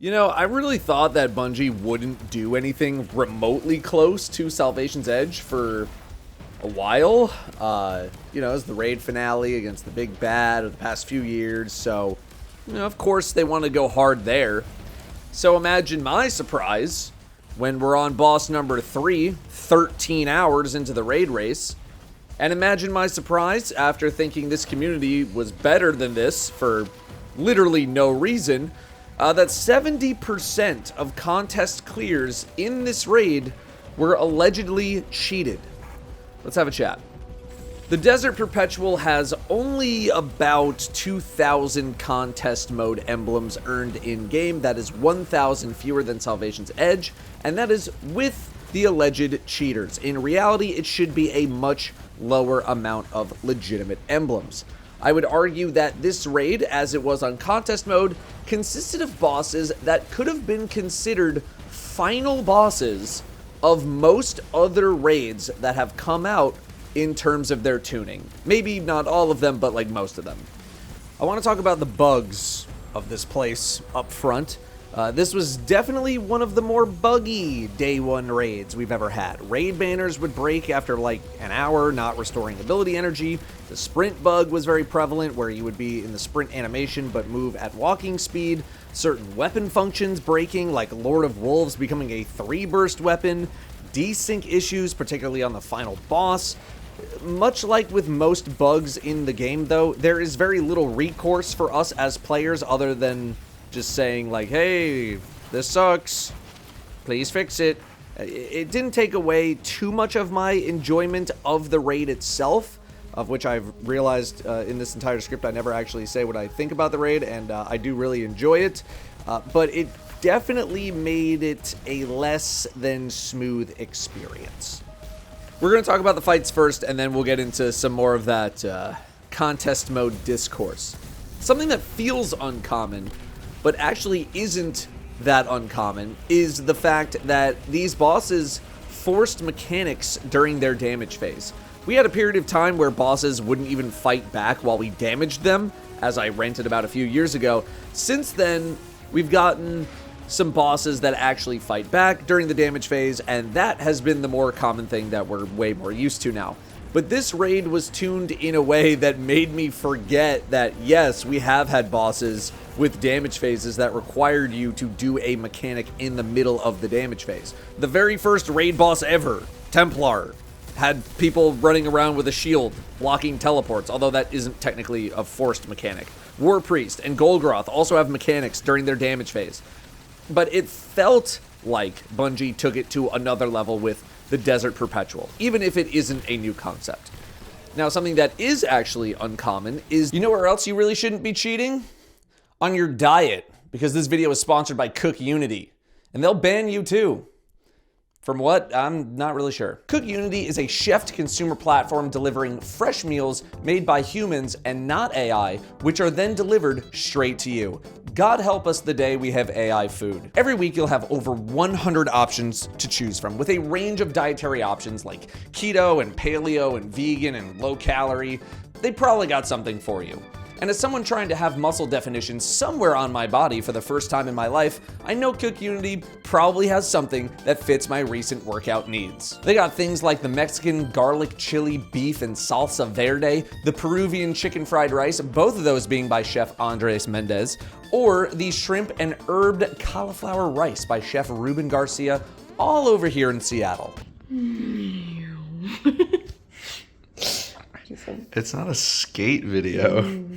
You know, I really thought that Bungie wouldn't do anything remotely close to Salvation's Edge for a while. You know, it was the raid finale against the big bad of the past few years, so, you know, of course they want to go hard there. So imagine my surprise when we're on boss number 3, 13 hours into the raid race. And imagine my surprise after thinking this community was better than this for literally no reason, that 70% of contest clears in this raid were allegedly cheated. Let's have a chat. The Desert Perpetual has only about 2,000 contest mode emblems earned in-game. That is 1,000 fewer than Salvation's Edge, and that is with the alleged cheaters. In reality, it should be a much lower amount of legitimate emblems. I would argue that this raid, as it was on contest mode, consisted of bosses that could have been considered final bosses of most other raids that have come out in terms of their tuning. Maybe not all of them, but like most of them. I want to talk about the bugs of this place up front. This was definitely one of the more buggy day one raids we've ever had. Raid banners would break after like an hour, not restoring ability energy. The sprint bug was very prevalent, where you would be in the sprint animation but move at walking speed. Certain weapon functions breaking, like Lord of Wolves becoming a 3-burst weapon. Desync issues, particularly on the final boss. Much like with most bugs in the game, though, there is very little recourse for us as players other than just saying like, hey, this sucks, please fix it. It didn't take away too much of my enjoyment of the raid itself, of which I've realized in this entire script I never actually say what I think about the raid, and I do really enjoy it, but it definitely made it a less than smooth experience. We're going to talk about the fights first, and then we'll get into some more of that contest mode discourse. Something that feels uncommon, but actually isn't that uncommon, is the fact that these bosses forced mechanics during their damage phase. We had a period of time where bosses wouldn't even fight back while we damaged them, as I ranted about a few years ago. Since then, we've gotten some bosses that actually fight back during the damage phase, and that has been the more common thing that we're way more used to now. But this raid was tuned in a way that made me forget that, yes, we have had bosses with damage phases that required you to do a mechanic in the middle of the damage phase. The very first raid boss ever, Templar, had people running around with a shield, blocking teleports, although that isn't technically a forced mechanic. War Priest and Golgroth also have mechanics during their damage phase. But it felt like Bungie took it to another level with the Desert Perpetual, even if it isn't a new concept. Now, something that is actually uncommon is, you know where else you really shouldn't be cheating? On your diet, because this video is sponsored by Cook Unity, and they'll ban you too. From what? I'm not really sure. Cook Unity is a chefed consumer platform delivering fresh meals made by humans and not AI, which are then delivered straight to you. God help us the day we have AI food. Every week you'll have over 100 options to choose from, with a range of dietary options like keto and paleo and vegan and low calorie. They probably got something for you. And as someone trying to have muscle definition somewhere on my body for the first time in my life, I know Cook Unity probably has something that fits my recent workout needs. They got things like the Mexican garlic chili beef and salsa verde, the Peruvian chicken fried rice, both of those being by Chef Andres Mendez, or the shrimp and herbed cauliflower rice by Chef Ruben Garcia, all over here in Seattle. It's not a skate video.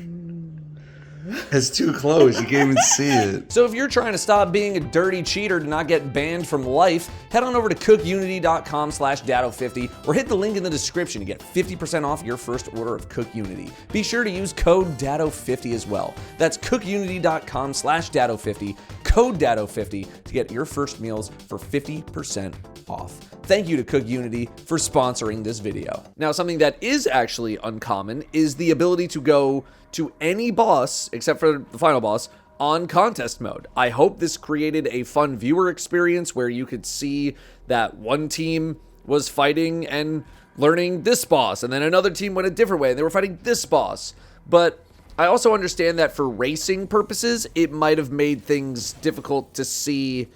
It's too close, you can't even see it. So if you're trying to stop being a dirty cheater to not get banned from life, head on over to cookunity.com/Datto50 or hit the link in the description to get 50% off your first order of Cook Unity. Be sure to use code Datto50 as well. That's cookunity.com/Datto50, code Datto50 to get your first meals for 50% off. Thank you to Cook Unity for sponsoring this video. Now, something that is actually uncommon is the ability to go to any boss, except for the final boss, on contest mode. I hope this created a fun viewer experience where you could see that one team was fighting and learning this boss, and then another team went a different way and they were fighting this boss. But I also understand that for racing purposes, it might have made things difficult to see,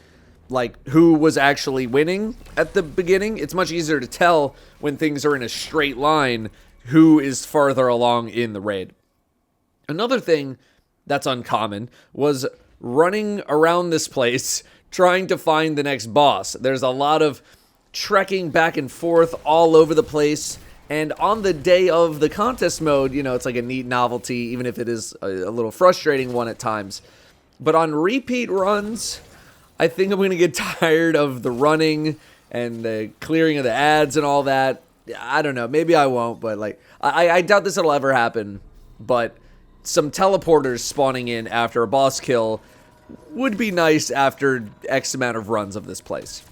like, who was actually winning at the beginning. It's much easier to tell when things are in a straight line who is farther along in the raid. Another thing that's uncommon was running around this place trying to find the next boss. There's a lot of trekking back and forth all over the place. And on the day of the contest mode, you know, it's like a neat novelty, even if it is a little frustrating one at times. But on repeat runs, I think I'm going to get tired of the running and the clearing of the ads and all that. I don't know. Maybe I won't, but like, I doubt this will ever happen. But some teleporters spawning in after a boss kill would be nice after X amount of runs of this place.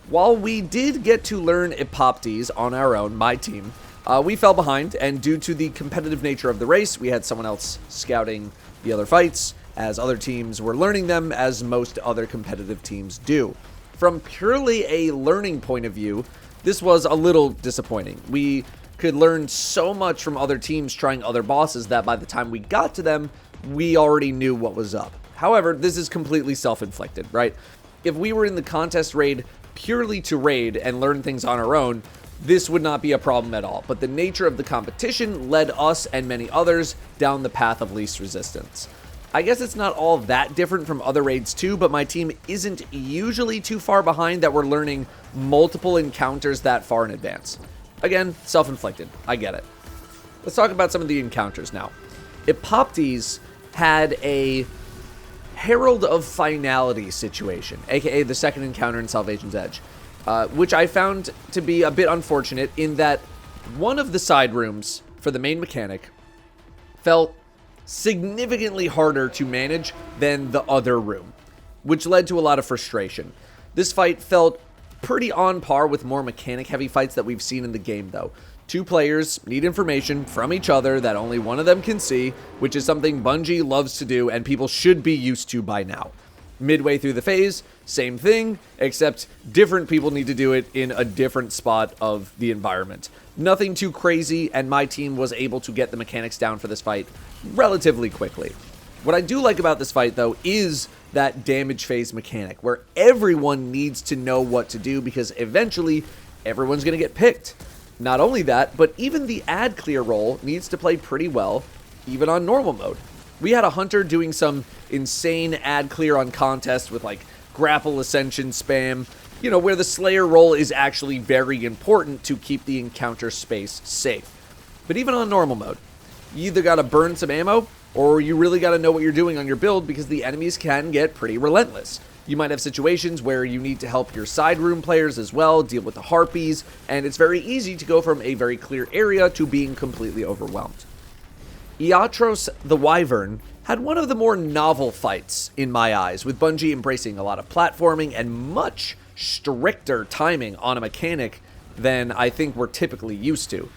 While we did get to learn Epoptes on our own, my team, we fell behind, and due to the competitive nature of the race, we had someone else scouting the other fights, as other teams were learning them, as most other competitive teams do. From purely a learning point of view, this was a little disappointing. We could learn so much from other teams trying other bosses that by the time we got to them, we already knew what was up. However, this is completely self-inflicted, right? If we were in the contest raid purely to raid and learn things on our own, this would not be a problem at all. But the nature of the competition led us and many others down the path of least resistance. I guess it's not all that different from other raids too, but my team isn't usually too far behind that we're learning multiple encounters that far in advance. Again, self-inflicted. I get it. Let's talk about some of the encounters now. Epoptes had a Herald of Finality situation, aka the second encounter in Salvation's Edge, which I found to be a bit unfortunate in that one of the side rooms for the main mechanic felt significantly harder to manage than the other room, which led to a lot of frustration. This fight felt pretty on par with more mechanic-heavy fights that we've seen in the game, though. Two players need information from each other that only one of them can see, which is something Bungie loves to do and people should be used to by now. Midway through the phase, same thing, except different people need to do it in a different spot of the environment. Nothing too crazy, and my team was able to get the mechanics down for this fight relatively quickly. What I do like about this fight, though, is that damage phase mechanic, where everyone needs to know what to do because eventually everyone's going to get picked. Not only that, but even the ad clear role needs to play pretty well, even on normal mode. We had a hunter doing some insane ad clear on contest with like grapple ascension spam, you know, where the slayer role is actually very important to keep the encounter space safe. But even on normal mode, you either gotta burn some ammo, or you really gotta know what you're doing on your build because the enemies can get pretty relentless. You might have situations where you need to help your side room players as well, deal with the harpies, and it's very easy to go from a very clear area to being completely overwhelmed. Iatros the Wyvern had one of the more novel fights in my eyes, with Bungie embracing a lot of platforming and much stricter timing on a mechanic than I think we're typically used to.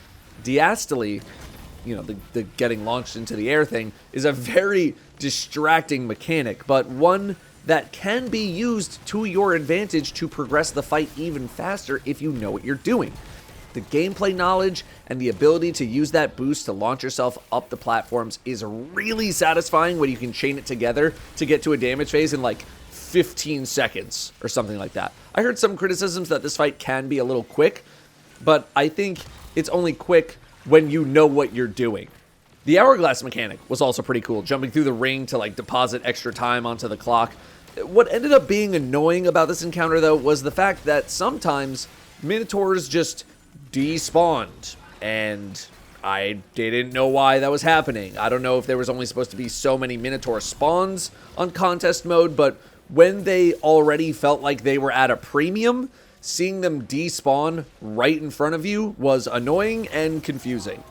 Diastole, you know, the getting launched into the air thing, is a very distracting mechanic, but one that can be used to your advantage to progress the fight even faster if you know what you're doing. The gameplay knowledge and the ability to use that boost to launch yourself up the platforms is really satisfying when you can chain it together to get to a damage phase in like 15 seconds or something like that. I heard some criticisms that this fight can be a little quick, but I think it's only quick when you know what you're doing. The hourglass mechanic was also pretty cool, jumping through the ring to like deposit extra time onto the clock. What ended up being annoying about this encounter, though, was the fact that sometimes Minotaurs just despawned, and I didn't know why that was happening. I don't know if there was only supposed to be so many Minotaur spawns on contest mode, but when they already felt like they were at a premium, seeing them despawn right in front of you was annoying and confusing.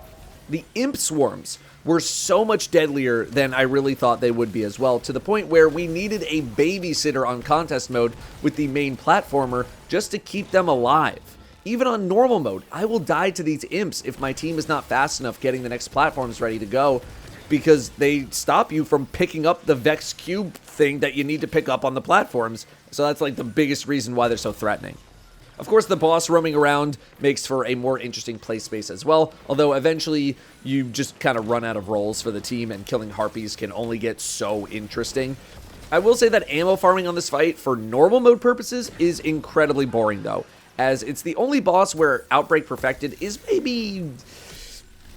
The imp swarms were so much deadlier than I really thought they would be as well, to the point where we needed a babysitter on contest mode with the main platformer just to keep them alive. Even on normal mode, I will die to these imps if my team is not fast enough getting the next platforms ready to go, because they stop you from picking up the Vex Cube thing that you need to pick up on the platforms. So that's like the biggest reason why they're so threatening. Of course, the boss roaming around makes for a more interesting play space as well, although eventually you just kind of run out of roles for the team, and killing harpies can only get so interesting. I will say that ammo farming on this fight for normal mode purposes is incredibly boring though, as it's the only boss where Outbreak Perfected is maybe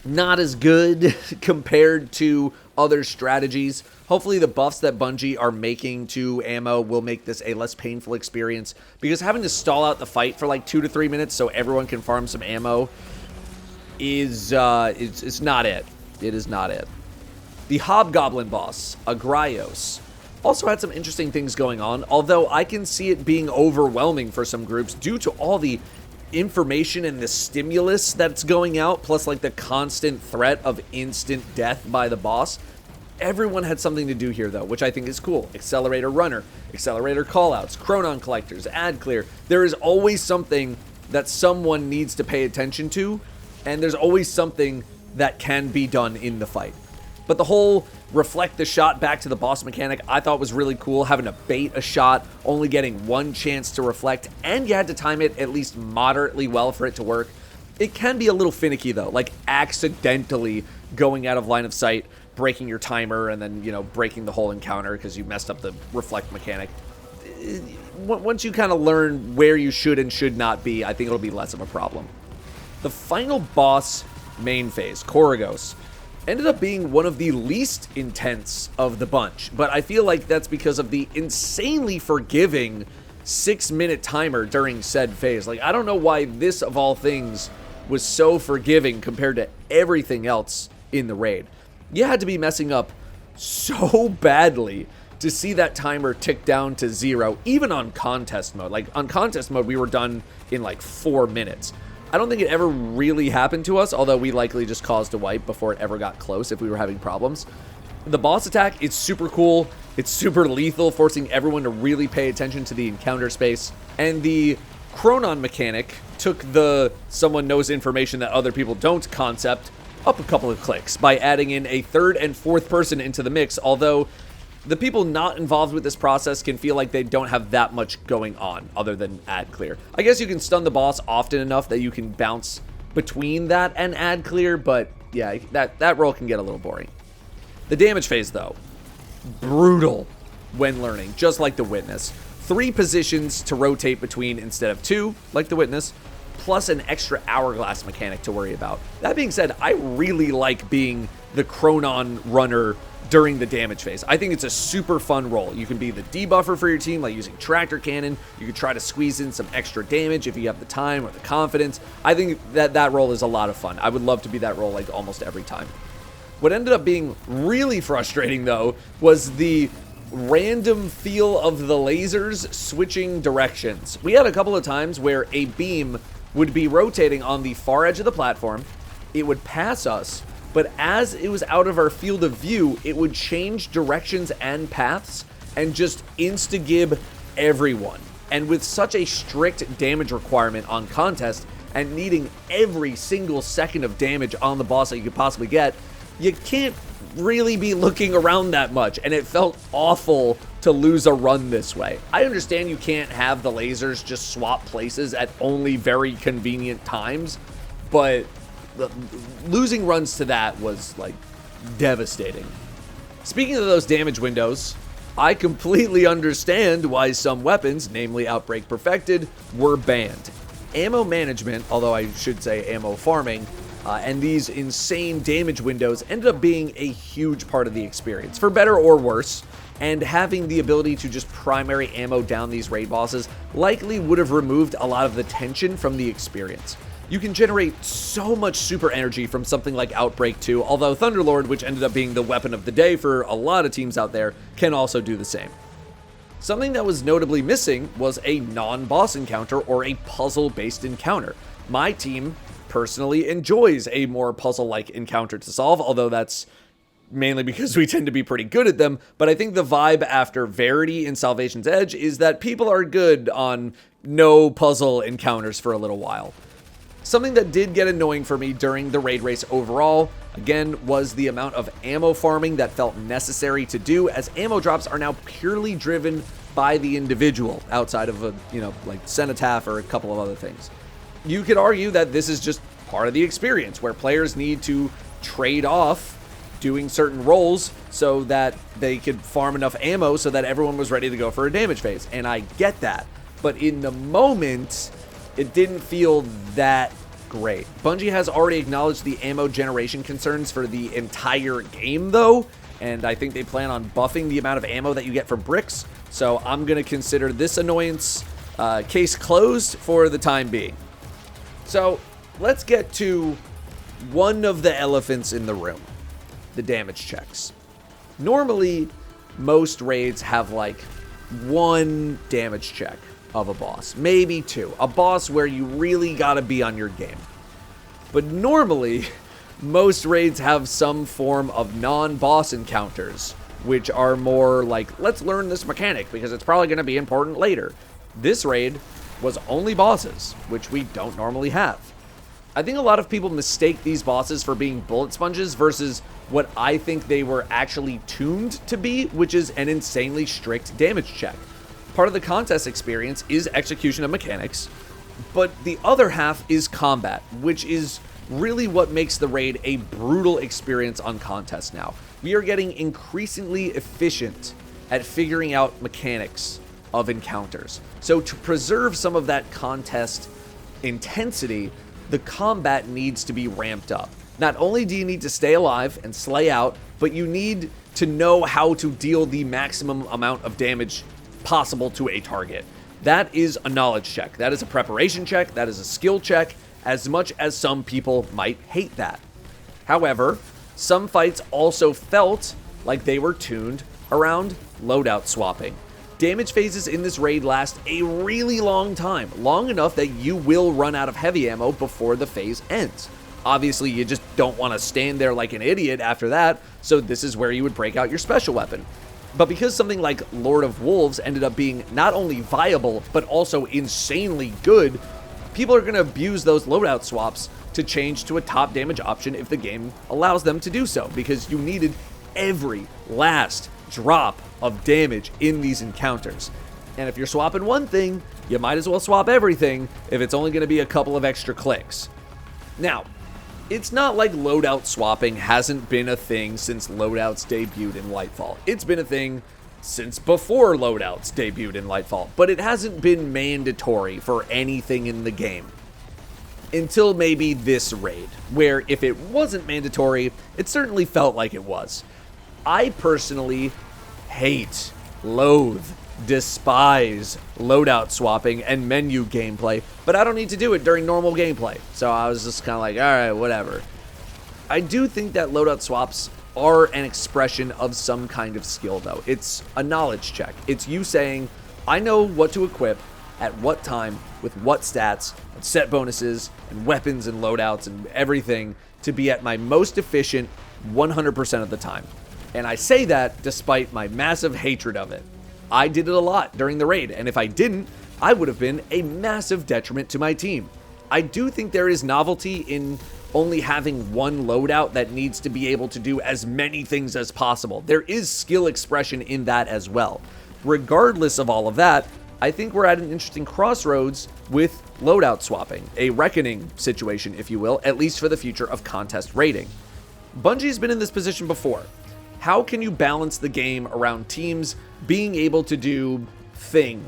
not as good compared to other strategies. Hopefully the buffs that Bungie are making to ammo will make this a less painful experience, because having to stall out the fight for like 2 to 3 minutes so everyone can farm some ammo is it's not it. It is not it. The Hobgoblin boss, Agraios, also had some interesting things going on, although I can see it being overwhelming for some groups due to all the information and the stimulus that's going out, plus like the constant threat of instant death by the boss. Everyone had something to do here though, which I think is cool. Accelerator runner, accelerator callouts, chronon collectors, ad clear. There is always something that someone needs to pay attention to, and there's always something that can be done in the fight. But the whole reflect the shot back to the boss mechanic I thought was really cool, having to bait a shot, only getting one chance to reflect, and you had to time it at least moderately well for it to work. It can be a little finicky though, like accidentally going out of line of sight, breaking your timer, and then, you know, breaking the whole encounter because you messed up the reflect mechanic. Once you kind of learn where you should and should not be, I think it'll be less of a problem. The final boss main phase, Koragos, ended up being one of the least intense of the bunch, but I feel like that's because of the insanely forgiving 6-minute timer during said phase. Like, I don't know why this, of all things, was so forgiving compared to everything else in the raid. You had to be messing up so badly to see that timer tick down to 0, even on contest mode. Like, on contest mode, we were done in like 4 minutes. I don't think it ever really happened to us, although we likely just caused a wipe before it ever got close if we were having problems. The boss attack is super cool. It's super lethal, forcing everyone to really pay attention to the encounter space. And the chronon mechanic took the someone knows information that other people don't concept up a couple of clicks by adding in a third and fourth person into the mix, although the people not involved with this process can feel like they don't have that much going on other than ad clear. I guess you can stun the boss often enough that you can bounce between that and ad clear, but yeah, that role can get a little boring. The damage phase though, brutal when learning, just like the Witness. 3 positions to rotate between instead of 2, like the Witness, plus an extra hourglass mechanic to worry about. That being said, I really like being the chronon runner during the damage phase. I think it's a super fun role. You can be the debuffer for your team, like using tractor cannon. You can try to squeeze in some extra damage if you have the time or the confidence. I think that role is a lot of fun. I would love to be that role like almost every time. What ended up being really frustrating though was the random feel of the lasers switching directions. We had a couple of times where a beam would be rotating on the far edge of the platform. It would pass us, but as it was out of our field of view, it would change directions and paths and just insta-gib everyone. And with such a strict damage requirement on contest and needing every single second of damage on the boss that you could possibly get, you can't really be looking around that much, and it felt awful to lose a run this way. I understand you can't have the lasers just swap places at only very convenient times, but losing runs to that was like devastating. Speaking of those damage windows, I completely understand why some weapons, namely Outbreak Perfected, were banned. Ammo management, although I should say ammo farming, and these insane damage windows ended up being a huge part of the experience, for better or worse, and having the ability to just primary ammo down these raid bosses likely would have removed a lot of the tension from the experience. You can generate so much super energy from something like Outbreak 2, although Thunderlord, which ended up being the weapon of the day for a lot of teams out there, can also do the same. Something that was notably missing was a non-boss encounter or a puzzle-based encounter. My team personally enjoys a more puzzle-like encounter to solve, although that's mainly because we tend to be pretty good at them, but I think the vibe after Verity in Salvation's Edge is that people are good on no puzzle encounters for a little while. Something that did get annoying for me during the raid race overall, again, was the amount of ammo farming that felt necessary to do, as ammo drops are now purely driven by the individual outside of a, like Cenotaph or a couple of other things. You could argue that this is just part of the experience where players need to trade off doing certain roles so that they could farm enough ammo so that everyone was ready to go for a damage phase. And I get that. But in the moment, it didn't feel that great. Bungie has already acknowledged the ammo generation concerns for the entire game, though. And I think they plan on buffing the amount of ammo that you get from bricks. So I'm going to consider this annoyance case closed for the time being. So let's get to one of the elephants in the room, the damage checks. Normally, most raids have like one damage check of a boss, maybe two. A boss where you really gotta be on your game. But normally, most raids have some form of non-boss encounters, which are more like, let's learn this mechanic because it's probably gonna be important later. This raid was only bosses, which we don't normally have. I think a lot of people mistake these bosses for being bullet sponges versus what I think they were actually tuned to be, which is an insanely strict damage check. Part of the contest experience is execution of mechanics, but the other half is combat, which is really what makes the raid a brutal experience on contest now. We are getting increasingly efficient at figuring out mechanics of encounters. So to preserve some of that contest intensity, the combat needs to be ramped up. Not only do you need to stay alive and slay out, but you need to know how to deal the maximum amount of damage possible to a target. That is a knowledge check. That is a preparation check. That is a skill check, as much as some people might hate that. However, some fights also felt like they were tuned around loadout swapping. Damage phases in this raid last a really long time, long enough that you will run out of heavy ammo before the phase ends. Obviously, you just don't want to stand there like an idiot after that, so this is where you would break out your special weapon. But because something like Lord of Wolves ended up being not only viable, but also insanely good, people are going to abuse those loadout swaps to change to a top damage option if the game allows them to do so, because you needed every last drop of damage in these encounters. And if you're swapping one thing, you might as well swap everything if it's only going to be a couple of extra clicks. Now, it's not like loadout swapping hasn't been a thing since loadouts debuted in Lightfall. It's been a thing since before loadouts debuted in Lightfall, but it hasn't been mandatory for anything in the game. Until maybe this raid, where if it wasn't mandatory, it certainly felt like it was. I personally hate, loathe, despise loadout swapping and menu gameplay, but I don't need to do it during normal gameplay. So I was just kind of like, all right, whatever. I do think that loadout swaps are an expression of some kind of skill, though. It's a knowledge check. It's you saying, I know what to equip at what time with what stats and set bonuses and weapons and loadouts and everything to be at my most efficient 100% of the time. And I say that despite my massive hatred of it. I did it a lot during the raid, and if I didn't, I would have been a massive detriment to my team. I do think there is novelty in only having one loadout that needs to be able to do as many things as possible. There is skill expression in that as well. Regardless of all of that, I think we're at an interesting crossroads with loadout swapping, a reckoning situation, if you will, at least for the future of contest raiding. Bungie's been in this position before. How can you balance the game around teams being able to do thing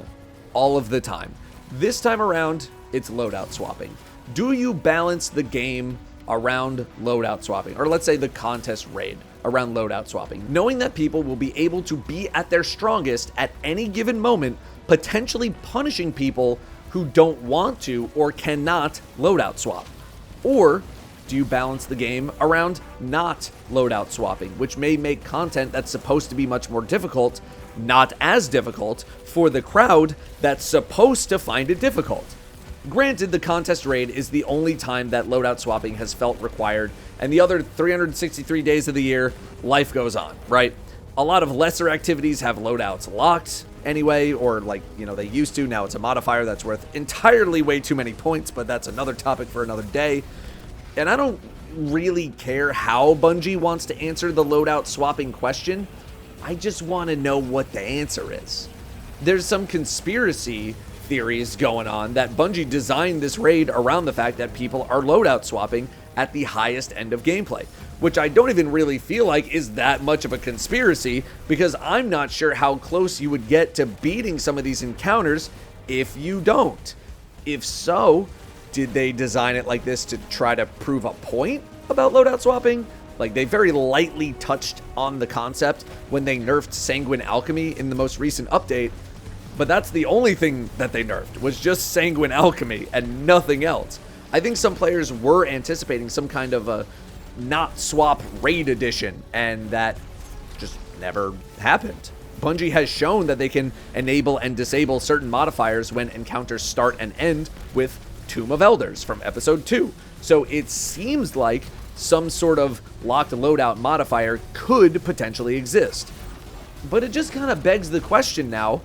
all of the time? This time around, it's loadout swapping. Do you balance the game around loadout swapping? Or let's say the contest raid around loadout swapping, knowing that people will be able to be at their strongest at any given moment, potentially punishing people who don't want to or cannot loadout swap? Or do you balance the game around not loadout swapping, which may make content that's supposed to be much more difficult not as difficult for the crowd that's supposed to find it difficult? Granted, the contest raid is the only time that loadout swapping has felt required, and the other 363 days of the year, life goes on, right? A lot of lesser activities have loadouts locked anyway, or they used to. Now it's a modifier that's worth entirely way too many points, but that's another topic for another day. And I don't really care how Bungie wants to answer the loadout swapping question. I just want to know what the answer is. there's some conspiracy theories going on that Bungie designed this raid around the fact that people are loadout swapping at the highest end of gameplay, which I don't even really feel like is that much of a conspiracy, because I'm not sure how close you would get to beating some of these encounters if you don't. If so, did they design it like this to try to prove a point about loadout swapping? Like, they very lightly touched on the concept when they nerfed Sanguine Alchemy in the most recent update, but that's the only thing that they nerfed, was just Sanguine Alchemy and nothing else. I think some players were anticipating some kind of a not swap raid edition, and that just never happened. Bungie has shown that they can enable and disable certain modifiers when encounters start and end with Tomb of Elders from episode 2. So it seems like some sort of locked loadout modifier could potentially exist. But it just kind of begs the question now,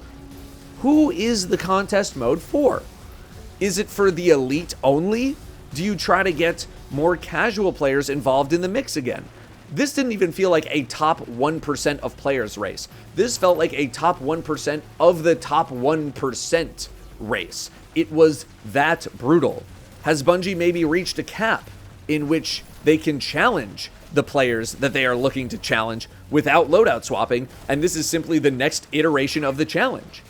who is the contest mode for? Is it for the elite only? Do you try to get more casual players involved in the mix again? This didn't even feel like a top 1% of players race. This felt like a top 1% of the top 1% race. It was that brutal. Has Bungie maybe reached a cap in which they can challenge the players that they are looking to challenge without loadout swapping, and this is simply the next iteration of the challenge?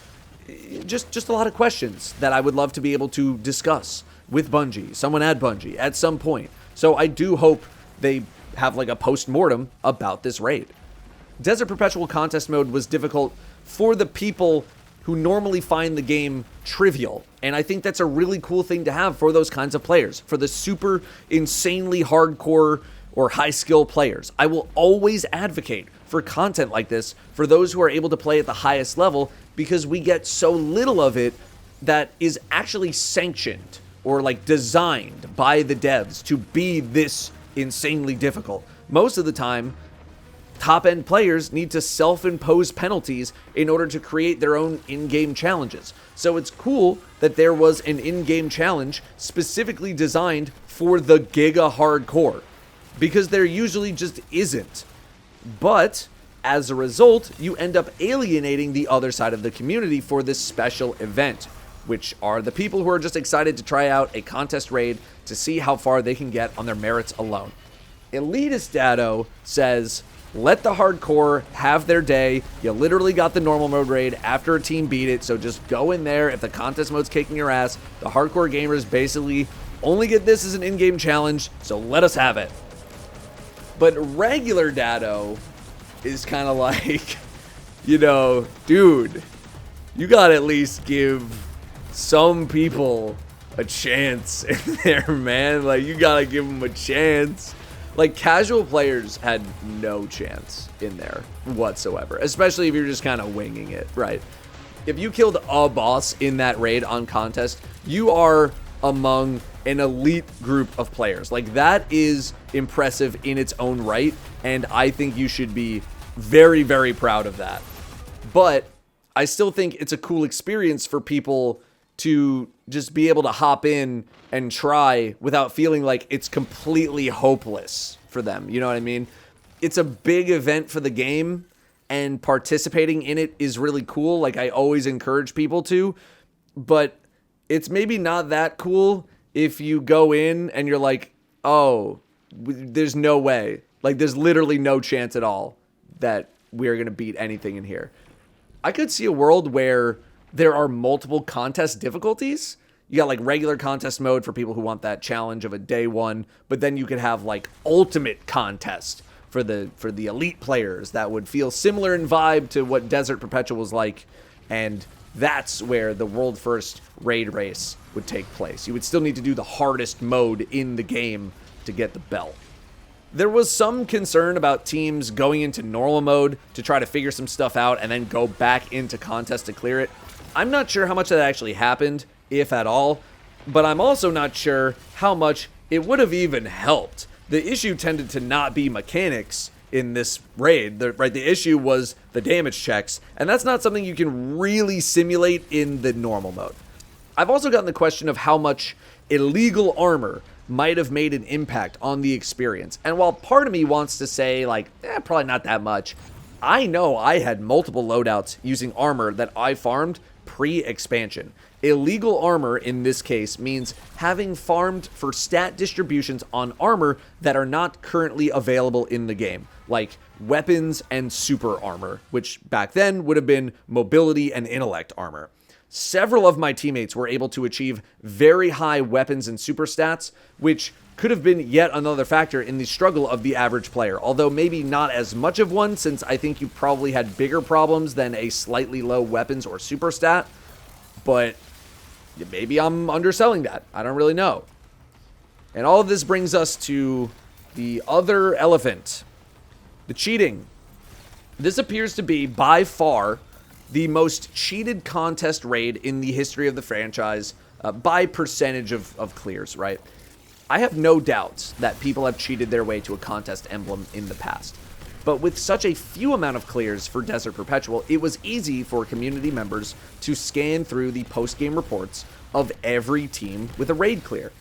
Just a lot of questions that I would love to be able to discuss with Bungie, someone at Bungie, at some point. So I do hope they have like a post-mortem about this raid. Desert Perpetual contest mode was difficult for the people who normally find the game trivial, and I think that's a really cool thing to have for those kinds of players, for the super insanely hardcore or high skill players. I will always advocate for content like this for those who are able to play at the highest level, because we get so little of it that is actually sanctioned or like designed by the devs to be this insanely difficult. Most of the time, top-end players need to self-impose penalties in order to create their own in-game challenges. So it's cool that there was an in-game challenge specifically designed for the giga hardcore, because there usually just isn't. But as a result, you end up alienating the other side of the community for this special event, which are the people who are just excited to try out a contest raid to see how far they can get on their merits alone. Elitist Datto says, let the hardcore have their day. You literally got the normal mode raid after a team beat it, so just go in there. If the contest mode's kicking your ass, the hardcore gamers basically only get this as an in-game challenge, so let us have it. But regular Datto is kind of like, you know, dude, you gotta at least give some people a chance in there, man. Like, you gotta give them a chance. Like, casual players had no chance in there whatsoever, especially if you're just kind of winging it, right? If you killed a boss in that raid on contest, you are among an elite group of players. Like, that is impressive in its own right, and I think you should be very, very proud of that. But I still think it's a cool experience for people to just be able to hop in and try without feeling like it's completely hopeless for them. You know what I mean? It's a big event for the game, and participating in it is really cool. Like, I always encourage people to, but it's maybe not that cool if you go in and you're like, oh, there's no way. Like, there's literally no chance at all that we're going to beat anything in here. I could see a world where there are multiple contest difficulties. You got like regular contest mode for people who want that challenge of a day one, but then you could have like ultimate contest for the elite players that would feel similar in vibe to what Desert Perpetual was like, and that's where the world first raid race would take place. You would still need to do the hardest mode in the game to get the belt. There was some concern about teams going into normal mode to try to figure some stuff out and then go back into contest to clear it. I'm not sure how much that actually happened, if at all, but I'm also not sure how much it would have even helped. The issue tended to not be mechanics in this raid, the issue was the damage checks, and that's not something you can really simulate in the normal mode. I've also gotten the question of how much illegal armor might have made an impact on the experience, and while part of me wants to say, like, probably not that much, I know I had multiple loadouts using armor that I farmed pre-expansion. Illegal armor in this case means having farmed for stat distributions on armor that are not currently available in the game, like weapons and super armor, which back then would have been mobility and intellect armor. Several of my teammates were able to achieve very high weapons and super stats, which could have been yet another factor in the struggle of the average player, although maybe not as much of one, since I think you probably had bigger problems than a slightly low weapons or super stat, but maybe I'm underselling that. I don't really know. And all of this brings us to the other elephant, the cheating. This appears to be, by far, the most cheated contest raid in the history of the franchise by percentage of clears, right? I have no doubts that people have cheated their way to a contest emblem in the past. But with such a few amount of clears for Desert Perpetual, it was easy for community members to scan through the post-game reports of every team with a raid clear.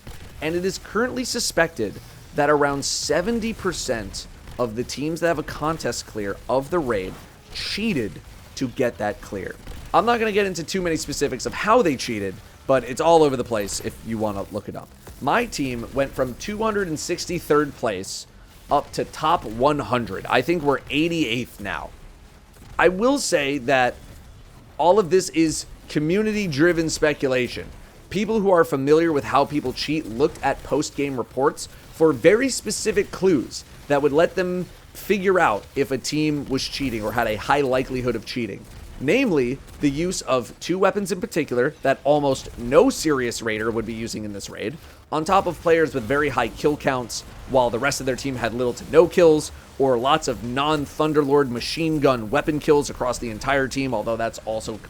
And it is currently suspected that around 70% of the teams that have a contest clear of the raid cheated to get that clear. I'm not going to get into too many specifics of how they cheated, but it's all over the place if you want to look it up. My team went from 263rd place up to top 100. I think we're 88th now. I will say that all of this is community-driven speculation. People who are familiar with how people cheat looked at post-game reports for very specific clues that would let them figure out if a team was cheating or had a high likelihood of cheating. Namely, the use of two weapons in particular that almost no serious raider would be using in this raid, on top of players with very high kill counts, while the rest of their team had little to no kills, or lots of non-Thunderlord machine gun weapon kills across the entire team, although that's also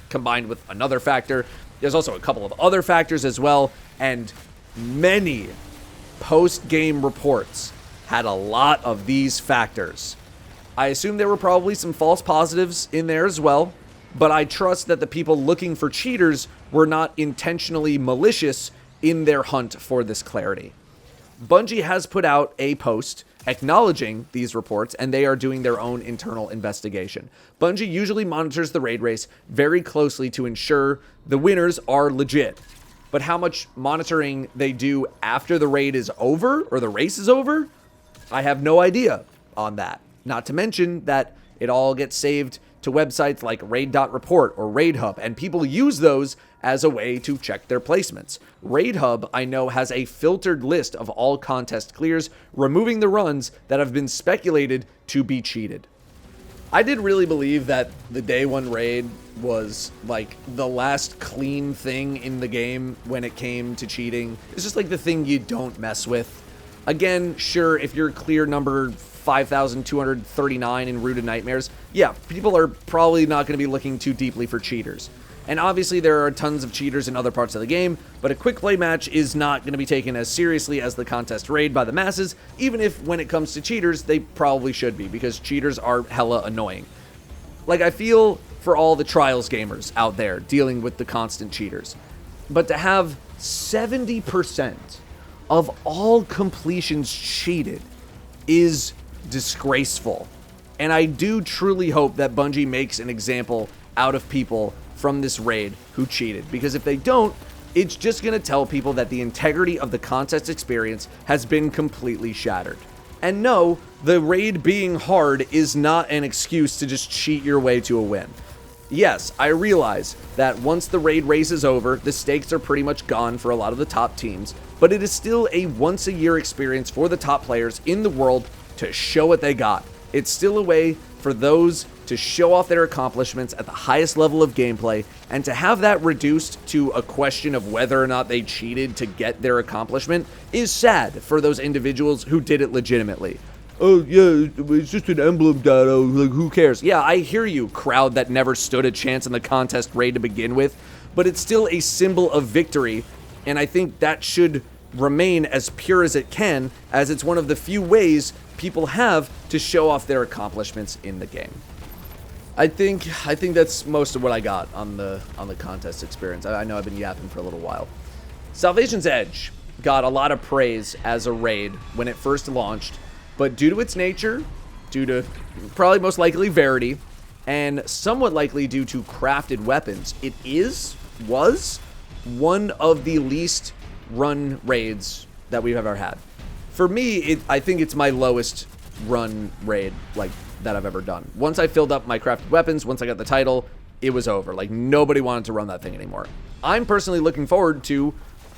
combined with another factor. There's also a couple of other factors as well, and many post-game reports had a lot of these factors. I assume there were probably some false positives in there as well, but I trust that the people looking for cheaters were not intentionally malicious in their hunt for this clarity. Bungie has put out a post acknowledging these reports, and they are doing their own internal investigation. Bungie usually monitors the raid race very closely to ensure the winners are legit. But how much monitoring they do after the raid is over, or the race is over, I have no idea on that. Not to mention that it all gets saved to websites like raid.report or Raid Hub, and people use those as a way to check their placements. Raid Hub, I know, has a filtered list of all contest clears, removing the runs that have been speculated to be cheated. I did really believe that the day one raid was like the last clean thing in the game when it came to cheating. It's just like the thing you don't mess with. Again, sure, if you're clear number 5,239 in Rooted Nightmares, yeah, people are probably not going to be looking too deeply for cheaters. And obviously there are tons of cheaters in other parts of the game, but a quick play match is not going to be taken as seriously as the contest raid by the masses, even if when it comes to cheaters, they probably should be, because cheaters are hella annoying. Like, I feel for all the Trials gamers out there dealing with the constant cheaters. But to have 70% of all completions cheated is disgraceful. And I do truly hope that Bungie makes an example out of people from this raid who cheated, because if they don't, it's just going to tell people that the integrity of the contest experience has been completely shattered. And no, the raid being hard is not an excuse to just cheat your way to a win. Yes, I realize that once the raid race is over, the stakes are pretty much gone for a lot of the top teams, but it is still a once-a-year experience for the top players in the world to show what they got. It's still a way for those to show off their accomplishments at the highest level of gameplay, and to have that reduced to a question of whether or not they cheated to get their accomplishment is sad for those individuals who did it legitimately. Oh yeah, it's just an emblem, Datto, like who cares? Yeah, I hear you, crowd that never stood a chance in the contest raid to begin with, but it's still a symbol of victory, and I think that should remain as pure as it can, as it's one of the few ways people have to show off their accomplishments in the game. I think that's most of what I got on the contest experience. I know I've been yapping for a little while. Salvation's Edge got a lot of praise as a raid when it first launched, but due to its nature, due to probably most likely Verity, and somewhat likely due to crafted weapons. It was one of the least run raids that we've ever had. For me, I think it's my lowest run raid like that I've ever done. Once I filled up my crafted weapons, once I got the title, it was over. Like, nobody wanted to run that thing anymore. I'm personally looking forward to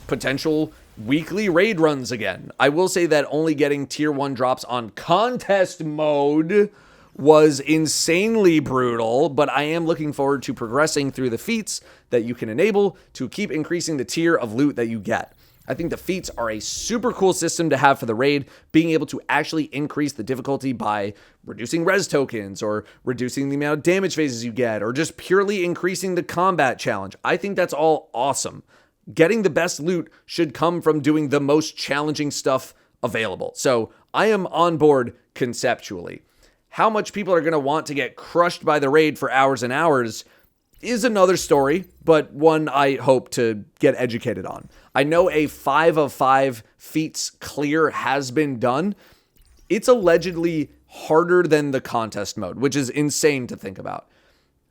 potential weekly raid runs again. I will say that only getting tier 1 drops on contest mode was insanely brutal, but I am looking forward to progressing through the feats that you can enable to keep increasing the tier of loot that you get. I think the feats are a super cool system to have for the raid, being able to actually increase the difficulty by reducing res tokens or reducing the amount of damage phases you get or just purely increasing the combat challenge. I think that's all awesome. Getting the best loot should come from doing the most challenging stuff available. So I am on board conceptually. How much people are going to want to get crushed by the raid for hours and hours is another story, but one I hope to get educated on. I know a 5 of 5 feats clear has been done. It's allegedly harder than the contest mode, which is insane to think about.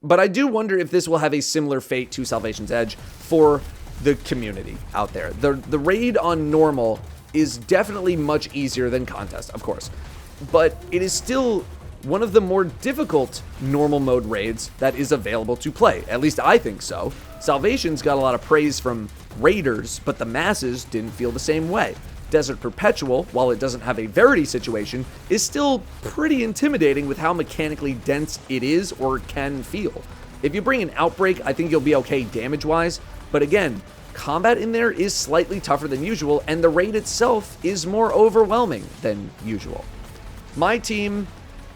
But I do wonder if this will have a similar fate to Salvation's Edge for the community out there. The raid on normal is definitely much easier than contest, of course, but it is still one of the more difficult normal mode raids that is available to play. At least I think so. Salvation's got a lot of praise from raiders, but the masses didn't feel the same way. Desert Perpetual, while it doesn't have a Verity situation, is still pretty intimidating with how mechanically dense it is or can feel. If you bring an Outbreak, I think you'll be okay damage-wise, but again, combat in there is slightly tougher than usual, and the raid itself is more overwhelming than usual. My team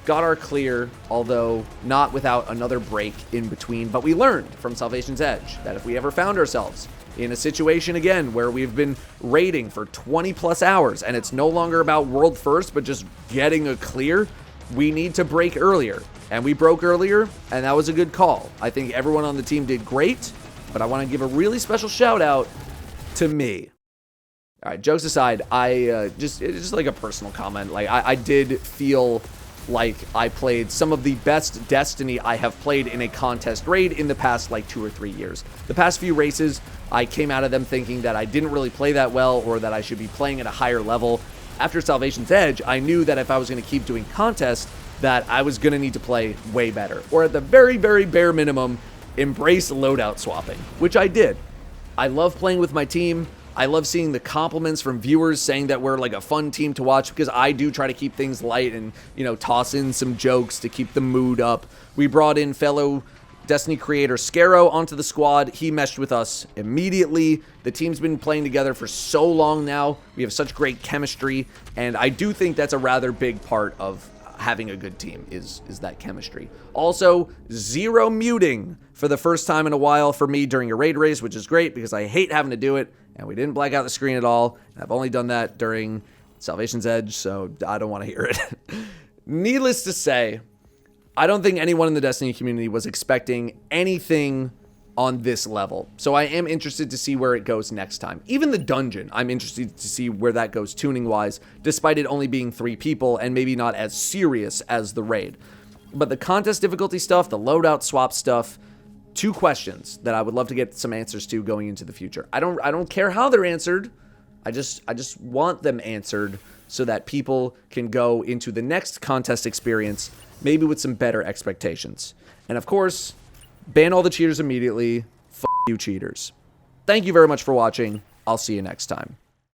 got our clear, although not without another break in between, but we learned from Salvation's Edge that if we ever found ourselves in a situation again where we've been raiding for 20 plus hours and it's no longer about world first but just getting a clear, we need to break earlier. And we broke earlier, and that was a good call. I think everyone on the team did great, but I want to give a really special shout out to me. All right, jokes aside, it's just like a personal comment. Like, I did feel like I played some of the best Destiny I have played in a contest raid in the past like 2 or 3 years. The past few races, I came out of them thinking that I didn't really play that well or that I should be playing at a higher level. After Salvation's Edge, I knew that if I was going to keep doing contests, that I was going to need to play way better. Or at the very, very bare minimum, embrace loadout swapping, which I did. I love playing with my team. I love seeing the compliments from viewers saying that we're like a fun team to watch, because I do try to keep things light and, you know, toss in some jokes to keep the mood up. We brought in fellow Destiny creator Scarrow onto the squad. He meshed with us immediately. The team's been playing together for so long now. We have such great chemistry, and I do think that's a rather big part of having a good team is that chemistry. Also, 0 muting for the first time in a while for me during a raid race, which is great because I hate having to do it, and we didn't black out the screen at all. And I've only done that during Salvation's Edge, so I don't want to hear it. Needless to say, I don't think anyone in the Destiny community was expecting anything on this level. So I am interested to see where it goes next time. Even the dungeon, I'm interested to see where that goes tuning-wise, despite it only being 3 people and maybe not as serious as the raid. But the contest difficulty stuff, the loadout swap stuff, 2 questions that I would love to get some answers to going into the future. I don't care how they're answered. I just want them answered so that people can go into the next contest experience maybe with some better expectations. And of course, ban all the cheaters immediately. F*** you cheaters. Thank you very much for watching. I'll see you next time.